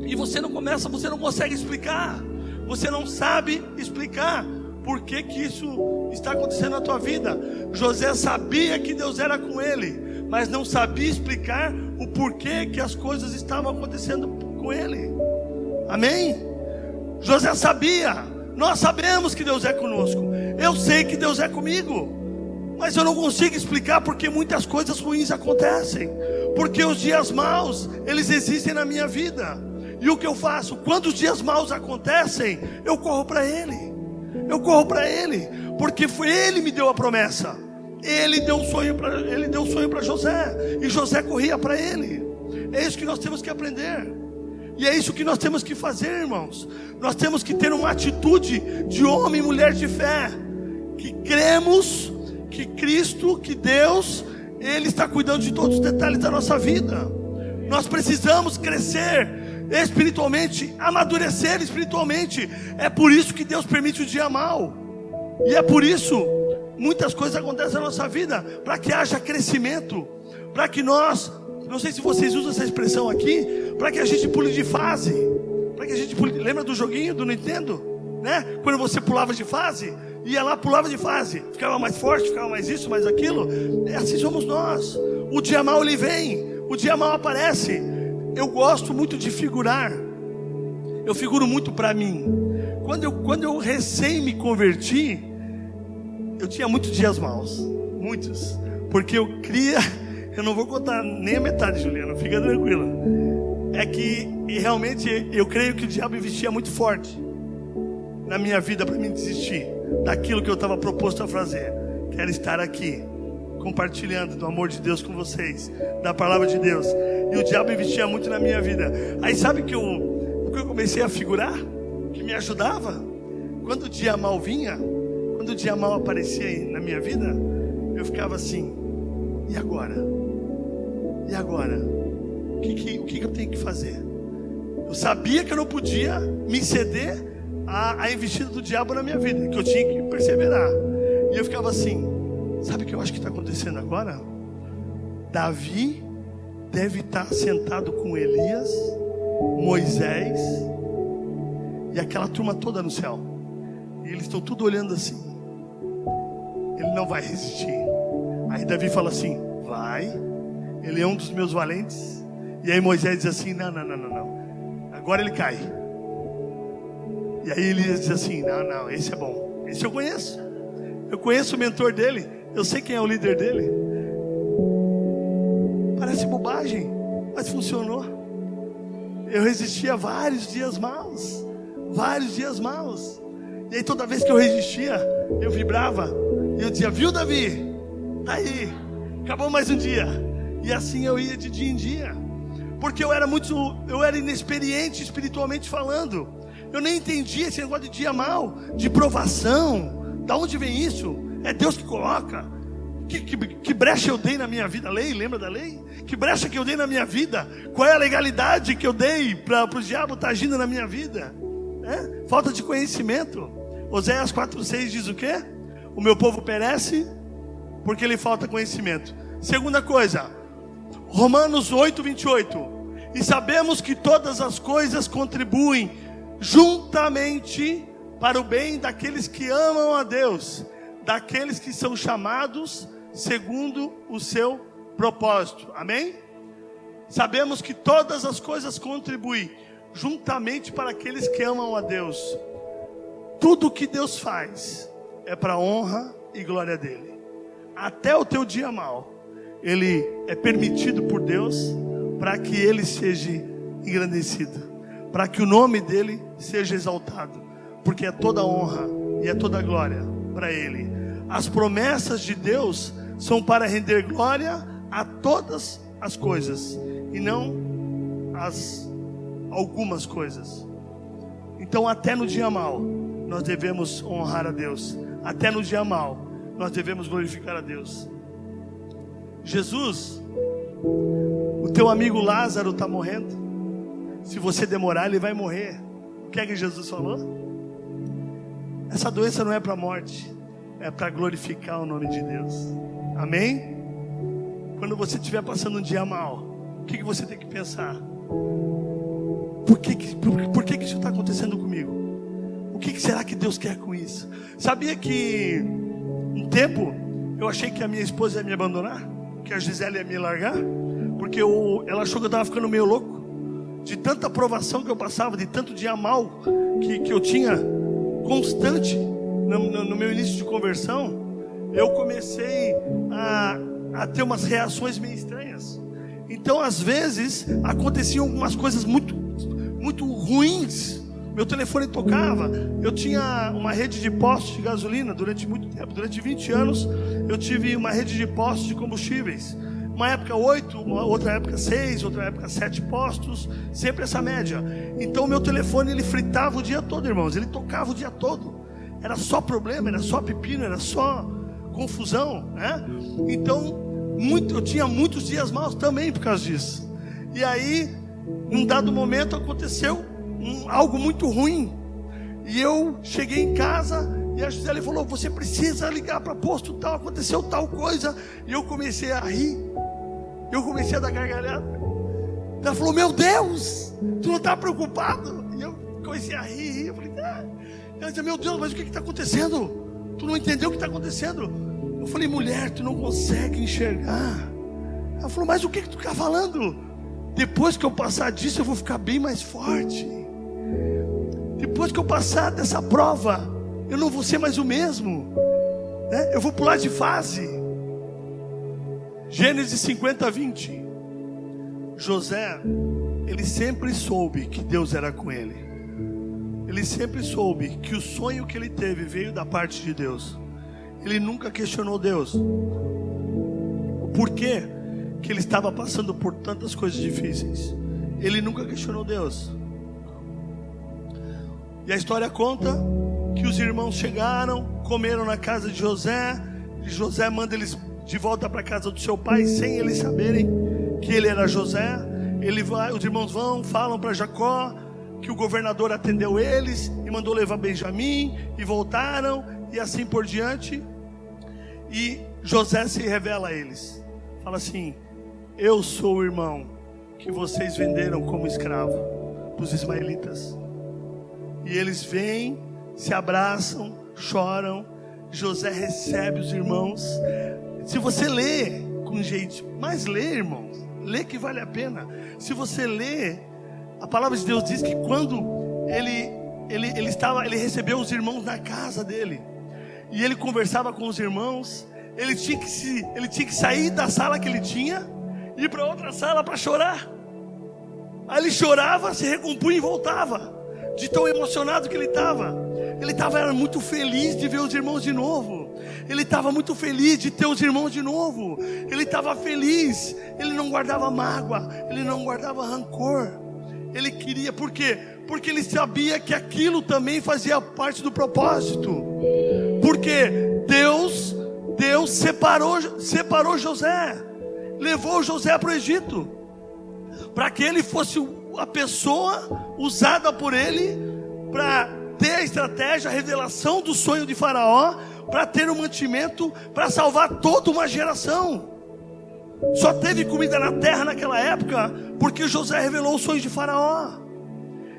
E você não consegue explicar. Você não sabe explicar por que isso está acontecendo na tua vida. José sabia que Deus era com ele, mas não sabia explicar o porquê que as coisas estavam acontecendo com ele. Amém? José sabia. Nós sabemos que Deus é conosco. Eu sei que Deus é comigo, mas eu não consigo explicar porque muitas coisas ruins acontecem, porque os dias maus, eles existem na minha vida. E o que eu faço? Quando os dias maus acontecem, eu corro para Ele. Porque foi Ele que me deu a promessa. Ele deu sonho para José, e José corria para Ele. É isso que nós temos que aprender. E é isso que nós temos que fazer, irmãos. Nós temos que ter uma atitude de homem e mulher de fé, que cremos que Cristo, que Deus, Ele está cuidando de todos os detalhes da nossa vida. Nós precisamos crescer espiritualmente, amadurecer espiritualmente. É por isso que Deus permite o dia mau. E é por isso muitas coisas acontecem na nossa vida, para que haja crescimento, para que nós, não sei se vocês usam essa expressão aqui, para que a gente pule de fase, lembra do joguinho do Nintendo, né? Quando você pulava de fase, ia lá, pulava de fase, ficava mais forte, ficava mais isso, mais aquilo. Assim somos nós. O dia mau ele vem, o dia mau aparece. Eu gosto muito de figurar. Eu figuro muito para mim. Quando eu recém me converti, eu tinha muitos dias maus, muitos, porque eu não vou contar nem a metade, Juliana, fica tranquila. É que realmente eu creio que o diabo investia muito forte na minha vida para mim desistir daquilo que eu estava proposto a fazer, que era estar aqui compartilhando do amor de Deus com vocês, da palavra de Deus. E o diabo investia muito na minha vida. Aí sabe o que eu comecei a figurar, que me ajudava? Quando o dia mal vinha, quando o dia mal aparecia na minha vida, eu ficava assim: e agora? E agora? O que eu tenho que fazer? Eu sabia que eu não podia me ceder à investida do diabo na minha vida, que eu tinha que perseverar. E eu ficava assim: sabe o que eu acho que está acontecendo agora? Davi deve estar sentado com Elias, Moisés e aquela turma toda no céu, e eles estão tudo olhando assim. Ele não vai resistir. Aí Davi fala assim: vai, ele é um dos meus valentes. E aí Moisés diz assim: não, agora ele cai. E aí Elias diz assim: não, esse é bom, esse eu conheço o mentor dele, eu sei quem é o líder dele. Parece bobagem, mas funcionou. Eu resisti a vários dias maus. E aí toda vez que eu resistia, eu vibrava, e eu dizia: viu, Davi? Tá aí, acabou mais um dia. E assim eu ia de dia em dia, porque eu era inexperiente espiritualmente falando. Eu nem entendia esse negócio de dia mau, de provação. Da onde vem isso? É Deus que coloca. Que brecha eu dei na minha vida? Lei, lembra da lei? Que brecha que eu dei na minha vida? Qual é a legalidade que eu dei para o diabo estar agindo na minha vida? Falta de conhecimento. Oséias 4:6 diz o quê? O meu povo perece porque lhe falta conhecimento. Segunda coisa, Romanos 8, 28. E sabemos que todas as coisas contribuem juntamente para o bem daqueles que amam a Deus, daqueles que são chamados segundo o seu propósito. Amém? Sabemos que todas as coisas contribuem juntamente para aqueles que amam a Deus. Tudo que Deus faz é para a honra e glória dele. Até o teu dia mau, ele é permitido por Deus para que ele seja engrandecido, para que o nome dele seja exaltado, porque é toda honra e é toda glória para ele. As promessas de Deus são para render glória a todas as coisas e não algumas coisas. Então até no dia mau nós devemos honrar a Deus. Até no dia mau nós devemos glorificar a Deus. Jesus, o teu amigo Lázaro está morrendo. Se você demorar, ele vai morrer. O que é que Jesus falou? Essa doença não é para a morte, é para glorificar o nome de Deus. Amém? Quando você estiver passando um dia mal, o que você tem que pensar? Por que isso está acontecendo comigo? O que será que Deus quer com isso? Sabia que um tempo eu achei que a minha esposa ia me abandonar, que a Gisele ia me largar, porque ela achou que eu estava ficando meio louco, de tanta provação que eu passava, de tanto dia mal que eu tinha constante no meu início de conversão. Eu comecei a ter umas reações meio estranhas. Então às vezes aconteciam algumas coisas muito ruins. Meu telefone tocava. Eu tinha uma rede de postos de gasolina durante muito tempo. Durante 20 anos eu tive uma rede de postos de combustíveis. Uma época 8, outra época 6, outra época 7 postos. Sempre essa média. Então meu telefone ele fritava o dia todo, irmãos. Ele tocava o dia todo. Era só problema, era só pepino, era só confusão, né? Então eu tinha muitos dias maus também por causa disso. E aí, num dado momento aconteceu algo muito ruim. E eu cheguei em casa e a Gisele falou: você precisa ligar para posto tal, aconteceu tal coisa. E eu comecei a rir. Eu comecei a dar gargalhada. Ela falou: meu Deus, tu não está preocupado? E eu comecei a rir. Eu falei: Ela disse: meu Deus, mas o que está acontecendo? Tu não entendeu o que está acontecendo? Eu falei: mulher, tu não consegue enxergar. Ela falou: mas o que tu está falando? Depois que eu passar disso eu vou ficar bem mais forte. Depois que eu passar dessa prova, eu não vou ser mais o mesmo, né? Eu vou pular de fase. Gênesis 50, 20. José, ele sempre soube que Deus era com ele. Ele sempre soube que o sonho que ele teve veio da parte de Deus. Ele nunca questionou Deus. Por quê que ele estava passando por tantas coisas difíceis? Ele nunca questionou Deus. E a história conta que os irmãos chegaram, comeram na casa de José. E José manda eles de volta para a casa do seu pai, sem eles saberem que ele era José. Os irmãos vão, falam para Jacó que o governador atendeu eles e mandou levar Benjamim, e voltaram, e assim por diante. E José se revela a eles, fala assim: eu sou o irmão que vocês venderam como escravo para os ismaelitas. E eles vêm, se abraçam, choram. José recebe os irmãos. Se você lê com jeito, mas lê, irmãos, lê que vale a pena. Se você lê, a palavra de Deus diz que quando ele recebeu os irmãos na casa dele, e ele conversava com os irmãos, ele tinha que sair da sala que ele tinha, ir para outra sala para chorar. Aí ele chorava, se recompunha e voltava, de tão emocionado que ele estava. Era muito feliz de ver os irmãos de novo. Ele estava muito feliz de ter os irmãos de novo. Ele estava feliz. Ele não guardava mágoa, ele não guardava rancor. Ele queria, por quê? Porque ele sabia que aquilo também fazia parte do propósito. Porque Deus separou José, levou José para o Egito, para que ele fosse a pessoa usada por ele para ter a estratégia, a revelação do sonho de Faraó, para ter o mantimento, para salvar toda uma geração. Só teve comida na terra naquela época porque José revelou o sonho de Faraó.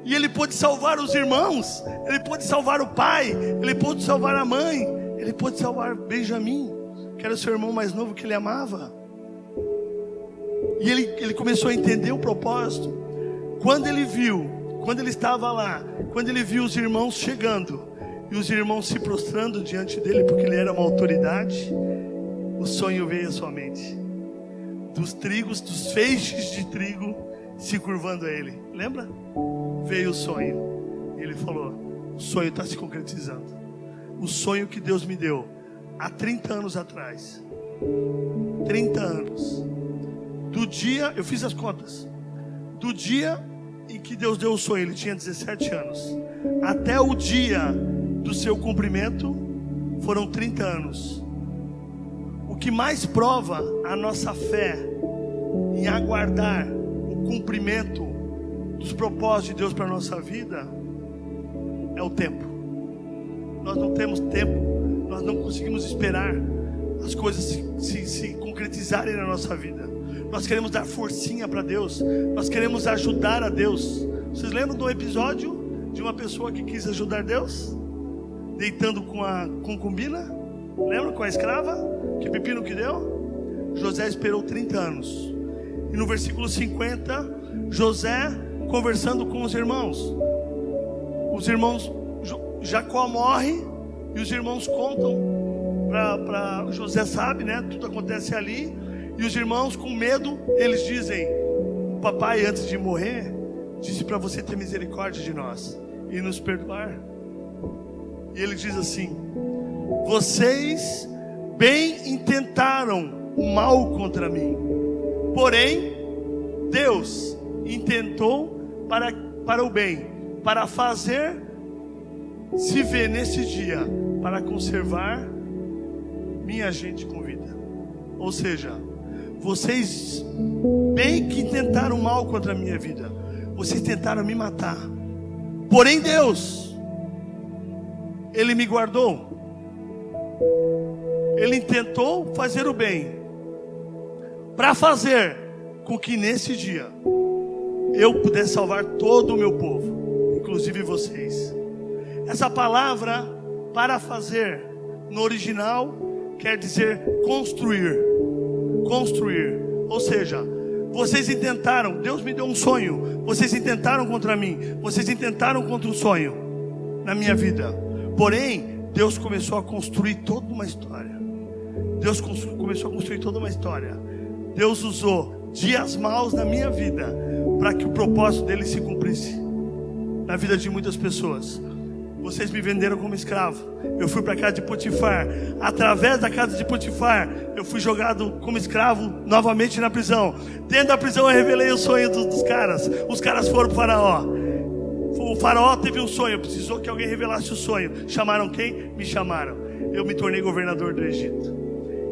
E ele pôde salvar os irmãos, ele pôde salvar o pai, ele pôde salvar a mãe, ele pôde salvar Benjamim, que era o seu irmão mais novo que ele amava. E ele começou a entender o propósito. Quando ele viu, quando ele estava lá, quando ele viu os irmãos chegando e os irmãos se prostrando diante dele, porque ele era uma autoridade, o sonho veio à sua mente. Dos trigos, dos feixes de trigo se curvando a ele. Lembra? Veio o sonho. E ele falou: o sonho está se concretizando. O sonho que Deus me deu há 30 anos atrás. 30 anos. Do dia, eu fiz as contas. Do dia em que Deus deu o sonho, ele tinha 17 anos. Até o dia do seu cumprimento, foram 30 anos. O que mais prova a nossa fé em aguardar o cumprimento dos propósitos de Deus para a nossa vida é o tempo. Nós não temos tempo, nós não conseguimos esperar as coisas se concretizarem na nossa vida. Nós queremos dar forcinha para Deus, nós queremos ajudar a Deus. Vocês lembram do episódio de uma pessoa que quis ajudar Deus? Deitando com a concubina? Lembra, com a escrava? Que pepino que deu? José esperou 30 anos. E no versículo 50, José conversando com os irmãos. Os irmãos, Jacó morre e os irmãos contam para José, sabe, né? Tudo acontece ali. E os irmãos, com medo, eles dizem: o papai, antes de morrer, disse para você ter misericórdia de nós e nos perdoar. E ele diz assim: vocês bem intentaram o mal contra mim, porém Deus intentou para o bem, para fazer se ver nesse dia, para conservar minha gente com vida. Ou seja, vocês bem que tentaram mal contra a minha vida, vocês tentaram me matar, porém Deus, Ele me guardou. Ele intentou fazer o bem, para fazer com que nesse dia eu pudesse salvar todo o meu povo, inclusive vocês. Essa palavra para fazer no original quer dizer construir. Construir, ou seja, vocês intentaram, Deus me deu um sonho, vocês intentaram contra mim, vocês intentaram contra o sonho na minha vida, porém Deus começou a construir toda uma história. Deus começou a construir toda uma história. Deus usou dias maus na minha vida para que o propósito dele se cumprisse na vida de muitas pessoas. Vocês me venderam como escravo, eu fui para a casa de Potifar. Através da casa de Potifar, eu fui jogado como escravo novamente na prisão. Dentro da prisão eu revelei o sonho dos caras. Os caras foram para o faraó. O faraó teve um sonho, precisou que alguém revelasse o sonho. Chamaram quem? Me chamaram. Eu me tornei governador do Egito.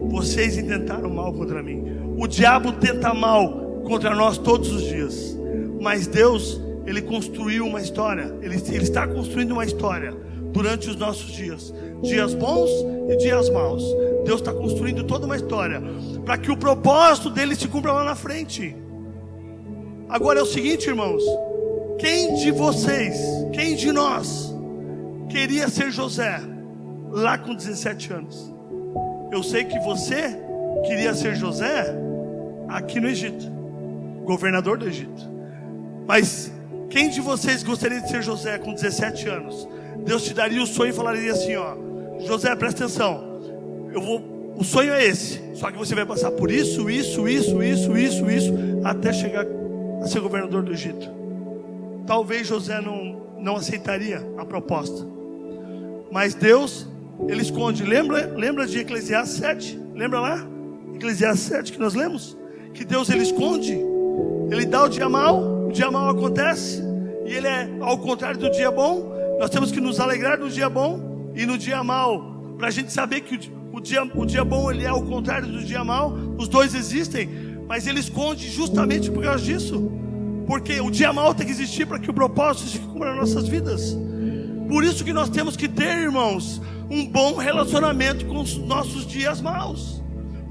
Vocês intentaram mal contra mim. O diabo tenta mal contra nós todos os dias, mas Deus, Ele construiu uma história. Ele está construindo uma história durante os nossos dias. Dias bons e dias maus. Deus está construindo toda uma história para que o propósito dele se cumpra lá na frente. Agora é o seguinte, irmãos: quem de vocês, quem de nós queria ser José lá com 17 anos? Eu sei que você queria ser José aqui no Egito, governador do Egito. Mas quem de vocês gostaria de ser José com 17 anos? Deus te daria o sonho e falaria assim: ó, José, presta atenção, o sonho é esse, só que você vai passar por isso, até chegar a ser governador do Egito. Talvez José não aceitaria a proposta, mas Deus, Ele esconde. Lembra de Eclesiastes 7? Lembra lá? Eclesiastes 7 que nós lemos? Que Deus, Ele esconde. Ele dá o dia mau acontece, e Ele é ao contrário do dia bom. Nós temos que nos alegrar no dia bom e no dia mau, para a gente saber que o dia bom, ele é ao contrário do dia mau. Os dois existem, mas Ele esconde justamente por causa disso, porque o dia mau tem que existir para que o propósito se cumpra nas nossas vidas. Por isso que nós temos que ter, irmãos, um bom relacionamento com os nossos dias maus.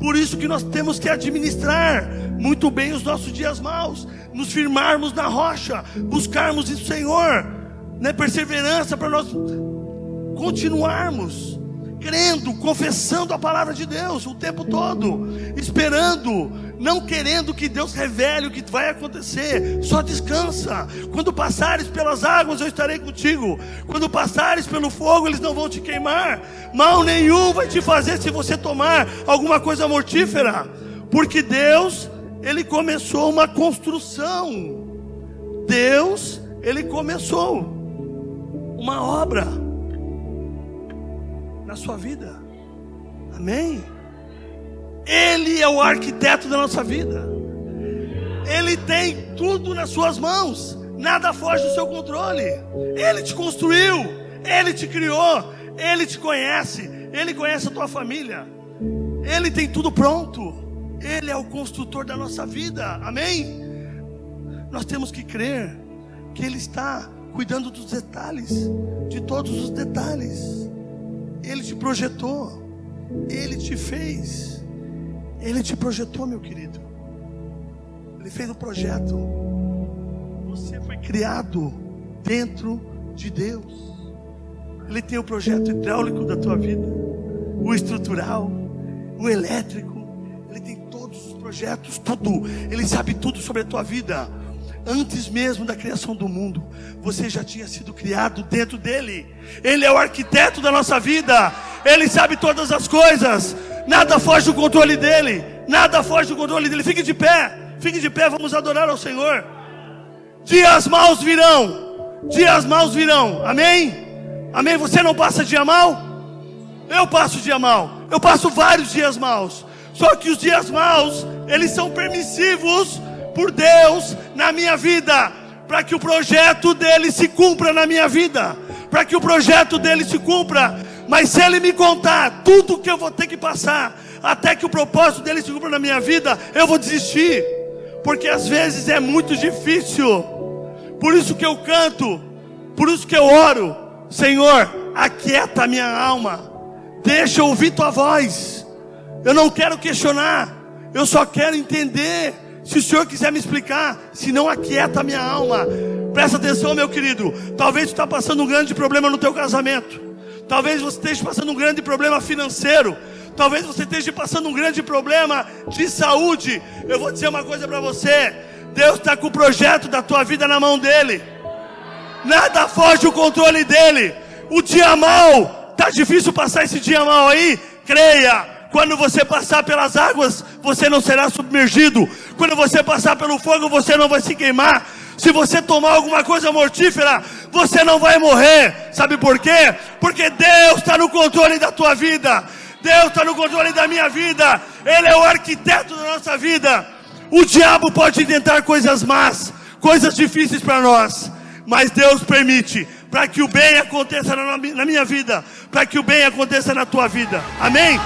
Por isso que nós temos que administrar muito bem os nossos dias maus, nos firmarmos na rocha, buscarmos o Senhor, né? Perseverança para nós continuarmos crendo, confessando a palavra de Deus o tempo todo, esperando, não querendo que Deus revele o que vai acontecer. Só descansa. Quando passares pelas águas, eu estarei contigo. Quando passares pelo fogo, eles não vão te queimar. Mal nenhum vai te fazer se você tomar alguma coisa mortífera, porque Deus, Ele começou uma construção. Deus, Ele começou uma obra na sua vida. Amém? Ele é o arquiteto da nossa vida. Ele tem tudo nas suas mãos. Nada foge do seu controle. Ele te construiu, Ele te criou, Ele te conhece, Ele conhece a tua família. Ele tem tudo pronto. Ele é o construtor da nossa vida. Amém? Nós temos que crer que Ele está cuidando dos detalhes, de todos os detalhes. Ele te projetou, Ele te fez, Ele te projetou, meu querido. Ele fez um projeto. Você foi criado dentro de Deus. Ele tem o projeto hidráulico da tua vida, o estrutural, o elétrico. Ele tem todos os projetos, tudo. Ele sabe tudo sobre a tua vida. Antes mesmo da criação do mundo, você já tinha sido criado dentro dele. Ele é o arquiteto da nossa vida. Ele sabe todas as coisas. Nada foge do controle dele. Nada foge do controle dele. Fique de pé, vamos adorar ao Senhor. Dias maus virão. Dias maus virão. Amém? Amém? Você não passa dia mau? Eu passo dia mau. Eu passo vários dias maus. Só que os dias maus, eles são permissivos por Deus na minha vida, para que o projeto dele se cumpra na minha vida, para que o projeto dele se cumpra. Mas se ele me contar tudo que eu vou ter que passar, até que o propósito dele se cumpra na minha vida, eu vou desistir, porque às vezes é muito difícil. Por isso que eu canto, por isso que eu oro: Senhor, aquieta a minha alma, deixa eu ouvir tua voz. Eu não quero questionar, eu só quero entender. Se o Senhor quiser me explicar, se não, aquieta a minha alma. Presta atenção, meu querido. Talvez você está passando um grande problema no teu casamento. Talvez você esteja passando um grande problema financeiro. Talvez você esteja passando um grande problema de saúde. Eu vou dizer uma coisa para você: Deus está com o projeto da tua vida na mão dele. Nada foge do controle dele. O dia mau, está difícil passar esse dia mau aí? Creia. Quando você passar pelas águas, você não será submergido. Quando você passar pelo fogo, você não vai se queimar. Se você tomar alguma coisa mortífera, você não vai morrer. Sabe por quê? Porque Deus está no controle da tua vida. Deus está no controle da minha vida. Ele é o arquiteto da nossa vida. O diabo pode tentar coisas más, coisas difíceis para nós, mas Deus permite, para que o bem aconteça na minha vida, para que o bem aconteça na tua vida. Amém?